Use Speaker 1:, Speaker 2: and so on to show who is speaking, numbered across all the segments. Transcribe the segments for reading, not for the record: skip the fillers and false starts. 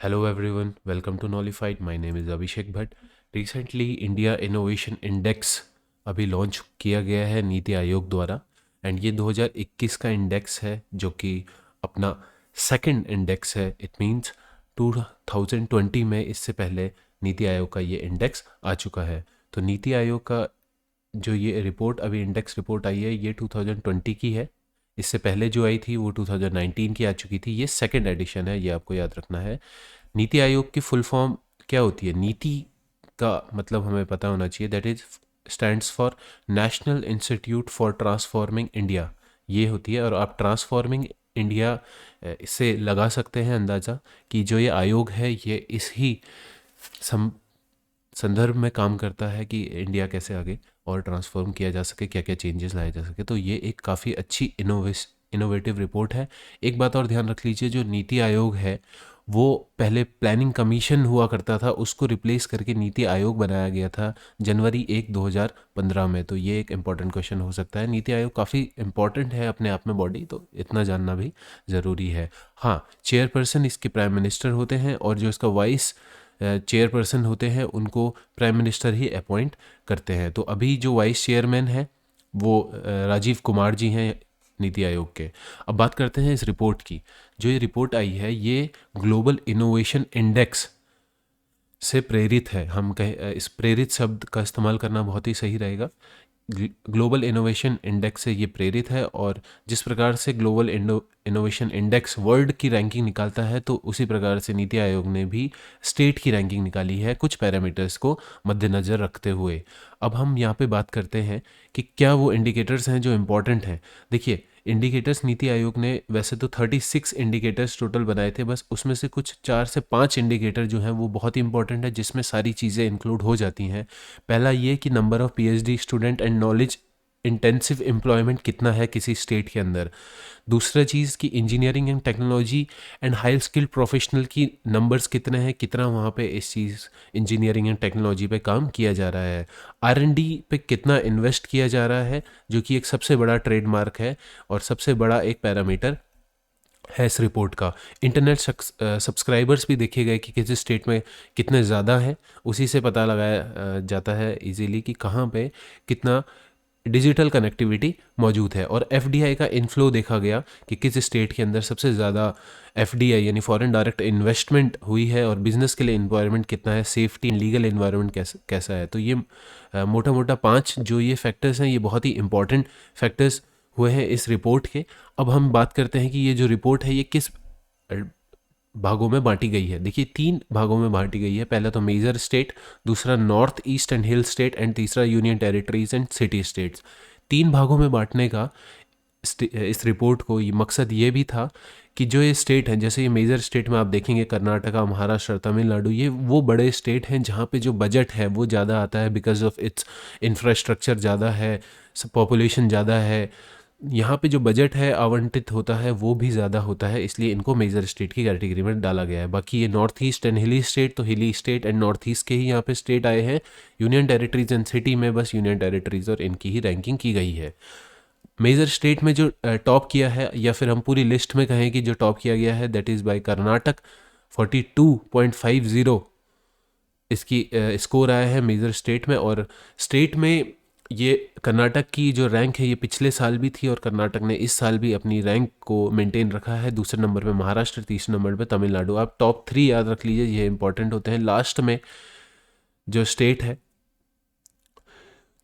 Speaker 1: Hello everyone, welcome to Nollified. My name is Abhishek Bhatt. Recently India innovation index अभी launch किया गया है नीति आयोग द्वारा एंड ये 2021 का इंडेक्स है जो कि अपना सेकंड इंडेक्स है. इट मींस 2020 में इससे पहले नीति आयोग का ये इंडेक्स आ चुका है. तो नीति आयोग का जो ये रिपोर्ट अभी इंडेक्स रिपोर्ट आई है ये 2020 की है. इससे पहले जो आई थी वो 2019 की आ चुकी थी. ये सेकंड एडिशन है, ये आपको याद रखना है. नीति आयोग की फुल फॉर्म क्या होती है? नीति का मतलब हमें पता होना चाहिए. That is stands for national institute for transforming India, ये होती है. और आप ट्रांसफॉर्मिंग इंडिया इससे लगा सकते हैं अंदाज़ा कि जो ये आयोग है ये इस ही संदर्भ में काम करता है कि इंडिया कैसे आगे और ट्रांसफॉर्म किया जा सके, क्या क्या चेंजेस लाए जा सके. तो ये एक काफ़ी अच्छी इनोवेटिव रिपोर्ट है. एक बात और ध्यान रख लीजिए, जो नीति आयोग है वो पहले प्लानिंग कमीशन हुआ करता था, उसको रिप्लेस करके नीति आयोग बनाया गया था जनवरी 2015 में. तो ये एक इम्पॉर्टेंट क्वेश्चन हो सकता है. नीति आयोग काफ़ी इम्पॉर्टेंट है अपने आप में बॉडी, तो इतना जानना भी ज़रूरी है. हाँ, चेयरपर्सन इसके प्राइम मिनिस्टर होते हैं और जो इसका वाइस चेयरपर्सन होते हैं उनको प्राइम मिनिस्टर ही अपॉइंट करते हैं. तो अभी जो वाइस चेयरमैन हैं वो राजीव कुमार जी हैं नीति आयोग के. अब बात करते हैं इस रिपोर्ट की. जो ये रिपोर्ट आई है ये ग्लोबल इनोवेशन इंडेक्स से प्रेरित है. हम कहें इस प्रेरित शब्द का इस्तेमाल करना बहुत ही सही रहेगा. ग्लोबल इनोवेशन इंडेक्स से ये प्रेरित है. और जिस प्रकार से ग्लोबल इनोवेशन इंडेक्स वर्ल्ड की रैंकिंग निकालता है, तो उसी प्रकार से नीति आयोग ने भी स्टेट की रैंकिंग निकाली है कुछ पैरामीटर्स को मद्देनज़र रखते हुए. अब हम यहाँ पे बात करते हैं कि क्या वो इंडिकेटर्स हैं जो इम्पोर्टेंट हैं. देखिए, इंडिकेटर्स नीति आयोग ने वैसे तो 36 इंडिकेटर्स टोटल बनाए थे, बस उसमें से कुछ 4 से 5 इंडिकेटर जो हैं वो बहुत ही इंपॉर्टेंट है, जिसमें सारी चीज़ें इंक्लूड हो जाती हैं. पहला ये कि number of PhD student and knowledge intensive employment कितना है किसी स्टेट के अंदर. दूसरा चीज़ कि engineering and technology and high skilled professional की नंबर्स कितने हैं, कितना वहाँ पे इस चीज़ इंजीनियरिंग एंड टेक्नोलॉजी पे काम किया जा रहा है. आर&डी पे कितना इन्वेस्ट किया जा रहा है, जो कि एक सबसे बड़ा ट्रेडमार्क है और सबसे बड़ा एक पैरामीटर है इस रिपोर्ट का. इंटरनेट सब्सक्राइबर्स भी देखे गए कि किसी स्टेट में कितने ज़्यादा हैं. उसी से पता लगाया जाता है इजीली कि कहाँ पे कितना डिजिटल कनेक्टिविटी मौजूद है. और एफडीआई का इनफ्लो देखा गया कि किस स्टेट के अंदर सबसे ज़्यादा एफडीआई यानी फॉरेन डायरेक्ट इन्वेस्टमेंट हुई है और बिजनेस के लिए इन्वायरमेंट कितना है, सेफ्टी एंड लीगल इन्वायरमेंट कैसा है. तो ये मोटा मोटा 5 जो ये फैक्टर्स हैं ये बहुत ही इंपॉर्टेंट फैक्टर्स हुए हैं इस रिपोर्ट के. अब हम बात करते हैं कि ये जो रिपोर्ट है ये किस भागों में बांटी गई है. देखिए, 3 भागों में बांटी गई है. पहला तो मेजर स्टेट, दूसरा north east and hill state and तीसरा union territories and city states. 3 भागों में बांटने का इस रिपोर्ट को ये मकसद ये भी था कि जो ये स्टेट हैं, जैसे ये मेजर स्टेट में आप देखेंगे कर्नाटका, महाराष्ट्र, तमिलनाडु, ये वो बड़े स्टेट हैं जहाँ पे जो बजट है वो ज़्यादा आता है बिकॉज ऑफ इट्स इंफ्रास्ट्रक्चर ज़्यादा है, पॉपुलेशन ज़्यादा है. यहाँ पे जो बजट है आवंटित होता है वो भी ज़्यादा होता है, इसलिए इनको मेजर स्टेट की कैटेगरी में डाला गया है. बाकी ये नॉर्थ ईस्ट एंड हिली स्टेट, तो हिली स्टेट एंड नॉर्थ ईस्ट के ही यहाँ पे स्टेट आए हैं. यूनियन टेरिटरीज एंड सिटी में बस यूनियन टेरिटरीज और इनकी ही रैंकिंग की गई है. मेजर स्टेट में जो टॉप किया है, या फिर हम पूरी लिस्ट में कहें कि जो टॉप किया गया है, दैट इज़ बाय कर्नाटक. 42.50 इसकी स्कोर आया है मेजर स्टेट में. और स्टेट में ये कर्नाटक की जो रैंक है ये पिछले साल भी थी और कर्नाटक ने इस साल भी अपनी रैंक को मेंटेन रखा है. दूसरे नंबर पे महाराष्ट्र, तीसरे नंबर पे तमिलनाडु. आप टॉप 3 याद रख लीजिए, ये इंपॉर्टेंट होते हैं. लास्ट में जो स्टेट है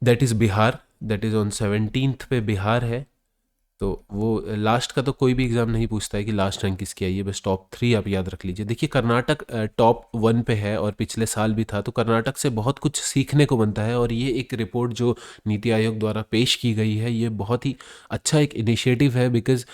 Speaker 1: that is Bihar, that is on 17th पे बिहार है. तो वो लास्ट का तो कोई भी एग्ज़ाम नहीं पूछता है कि लास्ट रैंक किसकी आई है, बस टॉप 3 आप याद रख लीजिए. देखिए, कर्नाटक टॉप 1 पे है और पिछले साल भी था, तो कर्नाटक से बहुत कुछ सीखने को बनता है. और ये एक रिपोर्ट जो नीति आयोग द्वारा पेश की गई है ये बहुत ही अच्छा एक इनिशिएटिव है, बिकॉज़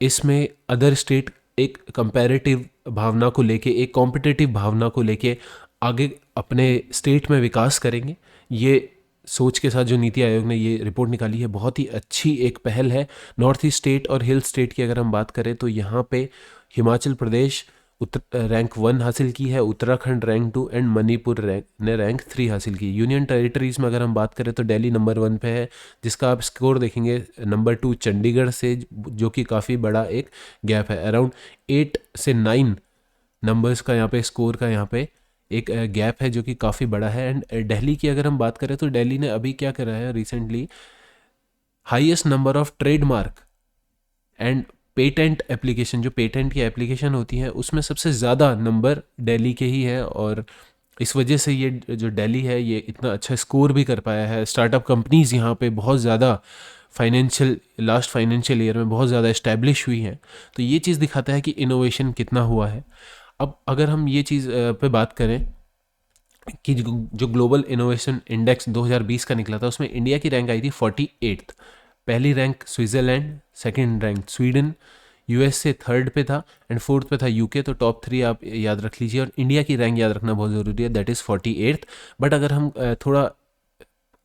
Speaker 1: इसमें अदर स्टेट एक कंपैरेटिव भावना को लेके, एक कॉम्पिटिटिव भावना को लेके आगे अपने स्टेट में विकास करेंगे. ये सोच के साथ जो नीति आयोग ने ये रिपोर्ट निकाली है बहुत ही अच्छी एक पहल है. नॉर्थ ईस्ट स्टेट और हिल स्टेट की अगर हम बात करें तो यहाँ पे हिमाचल प्रदेश रैंक 1 हासिल की है, उत्तराखंड रैंक 2 एंड मणिपुर ने रैंक 3 हासिल की. यूनियन टेरिटरीज में अगर हम बात करें तो दिल्ली नंबर 1 पे है, जिसका आप स्कोर देखेंगे नंबर 2 चंडीगढ़ से, जो कि काफ़ी बड़ा एक गैप है. अराउंड 8 से 9 नंबर्स का यहाँ पे, स्कोर का यहाँ पे एक गैप है जो कि काफ़ी बड़ा है। एंड दिल्ली की अगर हम बात करें तो दिल्ली ने अभी क्या करा है recently, highest number of trademark and patent application, जो पेटेंट की एप्लीकेशन होती है उसमें सबसे ज़्यादा नंबर दिल्ली के ही है। और इस वजह से ये जो दिल्ली है ये इतना अच्छा स्कोर भी कर पाया है। स्टार्टअप कंपनीज़ यहाँ पे बहुत ज़्यादा लास्ट फाइनेंशियल ईयर में बहुत ज़्यादा इस्टेब्लिश हुई हैं। तो ये चीज़ दिखाता है कि इनोवेशन कितना हुआ है। अब अगर हम ये चीज़ पे बात करें कि जो ग्लोबल इनोवेशन इंडेक्स 2020 का निकला था उसमें इंडिया की रैंक आई थी 48th। पहली rank Switzerland, second rank Sweden, USA third पे था एंड फोर्थ पे था यूके। तो टॉप 3 आप याद रख लीजिए। और इंडिया की रैंक याद रखना बहुत ज़रूरी है, दैट इज़ 48th। बट अगर हम थोड़ा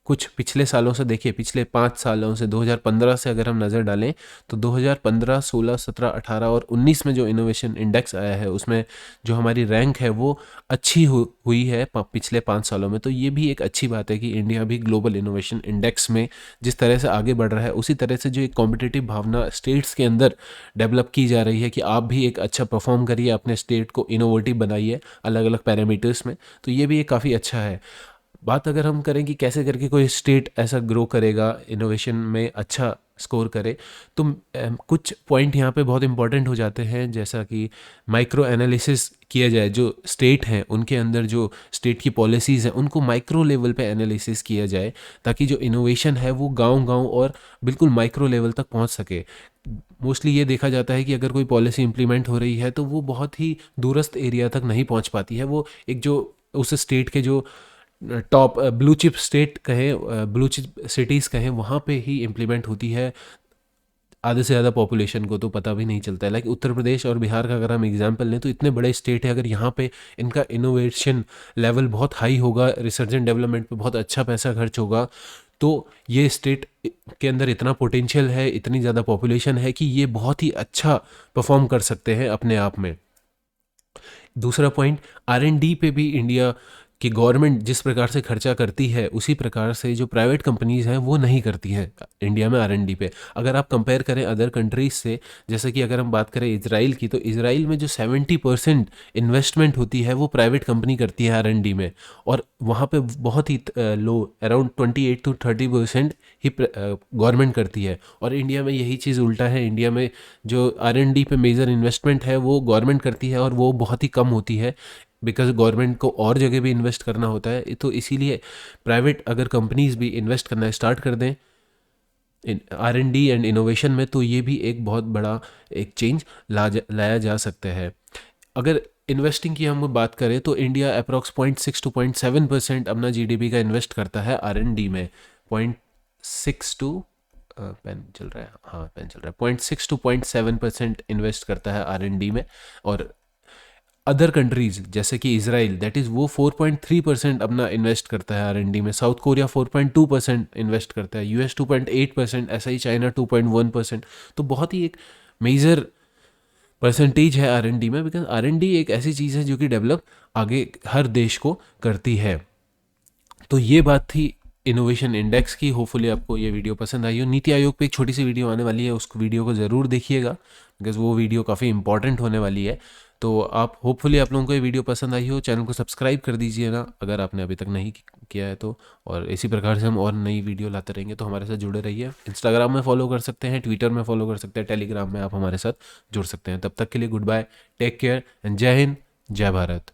Speaker 1: कुछ पिछले सालों से देखिए, पिछले 5 सालों से 2015 से अगर हम नज़र डालें तो 2015, 16, 17, 18 और 19 में जो इनोवेशन इंडेक्स आया है उसमें जो हमारी रैंक है वो अच्छी हुई है पिछले 5 सालों में। तो ये भी एक अच्छी बात है कि इंडिया भी ग्लोबल इनोवेशन इंडेक्स में जिस तरह से आगे बढ़ रहा है उसी तरह से जो एक कॉम्पिटिटिव भावना स्टेट्स के अंदर डेवलप की जा रही है कि आप भी एक अच्छा परफॉर्म करिए, अपने स्टेट को इनोवेटिव बनाइए अलग अलग पैरामीटर्स में। तो ये भी एक काफ़ी अच्छा है। बात अगर हम करें कि कैसे करके कोई स्टेट ऐसा ग्रो करेगा, इनोवेशन में अच्छा स्कोर करे, तो कुछ पॉइंट यहाँ पे बहुत इंपॉर्टेंट हो जाते हैं। जैसा कि माइक्रो एनालिसिस किया जाए, जो स्टेट हैं उनके अंदर जो स्टेट की पॉलिसीज़ हैं उनको माइक्रो लेवल पे एनालिसिस किया जाए, ताकि जो इनोवेशन है वो गांव-गांव और बिल्कुल माइक्रो लेवल तक पहुंच सके। मोस्टली ये देखा जाता है कि अगर कोई पॉलिसी इंप्लीमेंट हो रही है तो वो बहुत ही दूरस्थ एरिया तक नहीं पहुंच पाती है। वो एक जो उस स्टेट के जो टॉप ब्लू चिप स्टेट कहें, ब्लू चिप सिटीज़ कहें, वहाँ पे ही इम्प्लीमेंट होती है। आधे से ज़्यादा पॉपुलेशन को तो पता भी नहीं चलता है। लाइक उत्तर प्रदेश और बिहार का अगर हम एग्जांपल लें तो इतने बड़े स्टेट है, अगर यहाँ पे इनका इनोवेशन लेवल बहुत हाई होगा, रिसर्च एंड डेवलपमेंट पे बहुत अच्छा पैसा खर्च होगा, तो ये स्टेट के अंदर इतना पोटेंशियल है, इतनी ज़्यादा पॉपुलेशन है कि ये बहुत ही अच्छा परफॉर्म कर सकते हैं अपने आप में। दूसरा पॉइंट, R&D पे भी इंडिया की गवर्नमेंट जिस प्रकार से खर्चा करती है उसी प्रकार से जो प्राइवेट कंपनीज़ हैं वो नहीं करती हैं इंडिया में R&D पे। अगर आप कंपेयर करें अदर कंट्रीज़ से, जैसे कि अगर हम बात करें इजराइल की, तो इजराइल में जो 70% इन्वेस्टमेंट होती है वो प्राइवेट कंपनी करती है R&D में। और वहाँ पे बहुत ही लो, अराउंड 28 to 30% ही गवर्नमेंट करती है। और इंडिया में यही चीज़ उल्टा है। इंडिया में जो R&D पे मेजर इन्वेस्टमेंट है वो गवर्नमेंट करती है और वो बहुत ही कम होती है, बिकॉज गवर्नमेंट को और जगह भी इन्वेस्ट करना होता है। तो इसीलिए प्राइवेट अगर कंपनीज भी इन्वेस्ट करना स्टार्ट कर दें R&D एंड इनोवेशन में, तो ये भी एक बहुत बड़ा एक चेंज लाया जा सकता है। अगर इन्वेस्टिंग की हम बात करें तो इंडिया अप्रॉक्स 0.6 to 0.7% अपना GDP का इन्वेस्ट करता है R&D में। 0.6 टू पेन चल रहा है, हाँ पेन चल रहा है, 0.6 to 0.7% इन्वेस्ट करता है R&D में। और अदर कंट्रीज जैसे कि इजराइल, दैट इज़ वो 4.3% अपना इन्वेस्ट करता है R&D में। साउथ कोरिया 4.2% इन्वेस्ट करता है, US 2.8%, ऐसा ही चाइना 2.1%। तो बहुत ही एक मेजर परसेंटेज है R&D में, बिकॉज R&D एक ऐसी चीज़ है जो कि डेवलप आगे हर देश को करती है। तो ये बात थी इनोवेशन इंडेक्स की। होपफुली आपको ये वीडियो पसंद आई हो। नीति आयोग पे एक छोटी सी वीडियो आने वाली है, उस वीडियो को ज़रूर देखिएगा, बिकॉज वो वीडियो काफ़ी इंपॉर्टेंट होने वाली है। तो आप होपफुली आप लोगों को ये वीडियो पसंद आई हो। चैनल को सब्सक्राइब कर दीजिए ना अगर आपने अभी तक नहीं किया है तो। और इसी प्रकार से हम और नई वीडियो लाते रहेंगे, तो हमारे साथ जुड़े रहिए। इंस्टाग्राम में फॉलो कर सकते हैं, ट्विटर में फॉलो कर सकते हैं, टेलीग्राम में आप हमारे साथ जुड़ सकते हैं। तब तक के लिए goodbye, take care and जय हिंद, जय भारत।